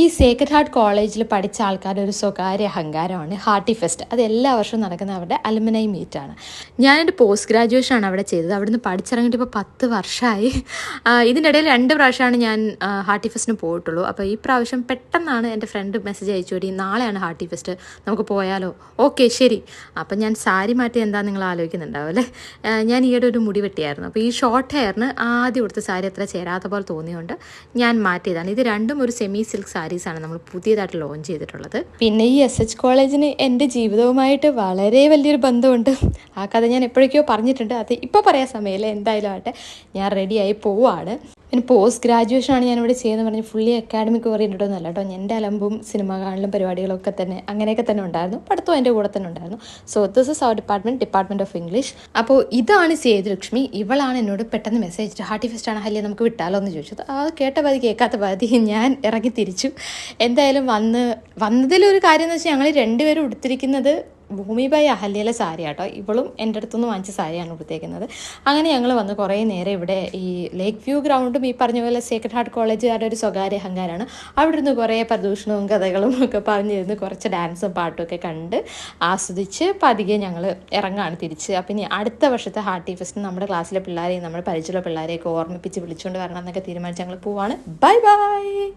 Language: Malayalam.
ഈ സേക്രഡ് ഹാർട്ട് കോളേജിൽ പഠിച്ച ആൾക്കാരുടെ ഒരു സ്വകാര്യ അഹങ്കാരമാണ് ഹാർട്ടി ഫെസ്റ്റ്. അത് എല്ലാ വർഷവും നടക്കുന്ന അവരുടെ അലുമിനൈ മീറ്റാണ്. ഞാനെൻ്റെ പോസ്റ്റ് ഗ്രാജുവേഷനാണ് അവിടെ ചെയ്തത്. അവിടുന്ന് പഠിച്ചിറങ്ങിയിട്ട് ഇപ്പോൾ 10 വർഷമായി. ഇതിൻ്റെ ഇടയിൽ 2 പ്രാവശ്യമാണ് ഞാൻ ഹാർട്ടി ഫെസ്റ്റിന് പോയിട്ടുള്ളൂ. അപ്പോൾ ഈ പ്രാവശ്യം പെട്ടെന്നാണ് എൻ്റെ ഫ്രണ്ട് മെസ്സേജ് അയച്ചു കൂടി, നാളെയാണ് ഹാർട്ടി ഫെസ്റ്റ്, നമുക്ക് പോയാലോ? ഓക്കെ ശരി. അപ്പം ഞാൻ സാരി മാറ്റി എന്താണെന്ന് നിങ്ങൾ ആലോചിക്കുന്നുണ്ടാവും അല്ലേ? ഞാൻ ഈയിടെ ഒരു മുടി വെട്ടിയായിരുന്നു. അപ്പോൾ ഈ ഷോർട്ട് ഹെയറിന് ആദ്യം കൊടുത്ത സാരി അത്ര ചേരാത്ത പോലെ തോന്നിയുകൊണ്ട് ഞാൻ മാറ്റിയതാണ്. ഇത് രണ്ടും ഒരു സെമി സിൽക്ക് സാരീസാണ് നമ്മൾ പുതിയതായിട്ട് ലോഞ്ച് ചെയ്തിട്ടുള്ളത്. പിന്നെ ഈ SH കോളേജിന് എൻ്റെ ജീവിതവുമായിട്ട് വളരെ വലിയൊരു ബന്ധമുണ്ട്. ആ കഥ ഞാൻ എപ്പോഴേക്കോ പറഞ്ഞിട്ടുണ്ട്. അത് ഇപ്പോൾ പറയാൻ സമയമില്ല. എന്തായാലും ആട്ടെ, ഞാൻ റെഡിയായി പോവാണ്. പിന്നെ പോസ്റ്റ് ഗ്രാജുവേഷനാണ് ഞാനിവിടെ ചെയ്യുന്നത് പറഞ്ഞ് ഫുള്ളി അക്കാഡമിക് ഓറിയൻറ്റഡ് ഒന്നുമല്ല കേട്ടോ. എൻ്റെ അലമ്പും സിനിമ കാണലും പരിപാടികളൊക്കെ തന്നെ അങ്ങനെയൊക്കെ തന്നെ ഉണ്ടായിരുന്നു. പഠിത്തവും എൻ്റെ കൂടെ തന്നെ ഉണ്ടായിരുന്നു. So this is our department of English. അപ്പോൾ ഇതാണ് സേതുലക്ഷ്മി. ഇവളാണ് എന്നോട് പെട്ടെന്ന് മെസ്സേജ് അയച്ചിട്ട് ഹാർട്ടി ഫെസ്റ്റ് ആണ് ഹല്യ നമുക്ക് വിട്ടാലോ എന്ന് ചോദിച്ചത്. അത് കേട്ട പാതി കേൾക്കാത്ത പാതി ഞാൻ ഇറങ്ങി തിരിച്ചു. എന്തായാലും വന്നതിലൊരു കാര്യം എന്ന് വെച്ചാൽ ഞങ്ങൾ രണ്ടുപേരും ഉടുത്തിരിക്കുന്നത് ഭൂമിബായി അഹല്യയിലെ സാരി ആട്ടോ. ഇവളും എൻ്റെ അടുത്തുനിന്ന് വാങ്ങിച്ച സാരിയാണ് ഉടുത്തേക്കുന്നത്. അങ്ങനെ ഞങ്ങൾ വന്ന് കുറേ നേരം ഇവിടെ ഈ ലേക്ക് വ്യൂ ഗ്രൗണ്ടും ഈ പറഞ്ഞ പോലെ സേക്രഡ് ഹാർട്ട് കോളേജുകാരുടെ ഒരു സ്വകാര്യ അഹങ്കാരമാണ്. അവിടെ ഇരുന്ന് കുറേ പ്രദൂഷണവും കഥകളും ഒക്കെ പറഞ്ഞിരുന്ന് കുറച്ച് ഡാൻസും പാട്ടും ഒക്കെ കണ്ട് ആസ്വദിച്ച് പതിയെ ഞങ്ങൾ ഇറങ്ങാണ് തിരിച്ച്. അപ്പം ഇനി അടുത്ത വർഷത്തെ ഹാർട്ടി ഫെസ്റ്റ് നമ്മുടെ ക്ലാസ്സിലെ പിള്ളേരെയും നമ്മുടെ പരിചയമുള്ള പിള്ളേരെയൊക്കെ ഓർമ്മിപ്പിച്ച് വിളിച്ചുകൊണ്ട് വരണം എന്നൊക്കെ തീരുമാനിച്ച് ഞങ്ങൾ പോവാണ്. Bye bye.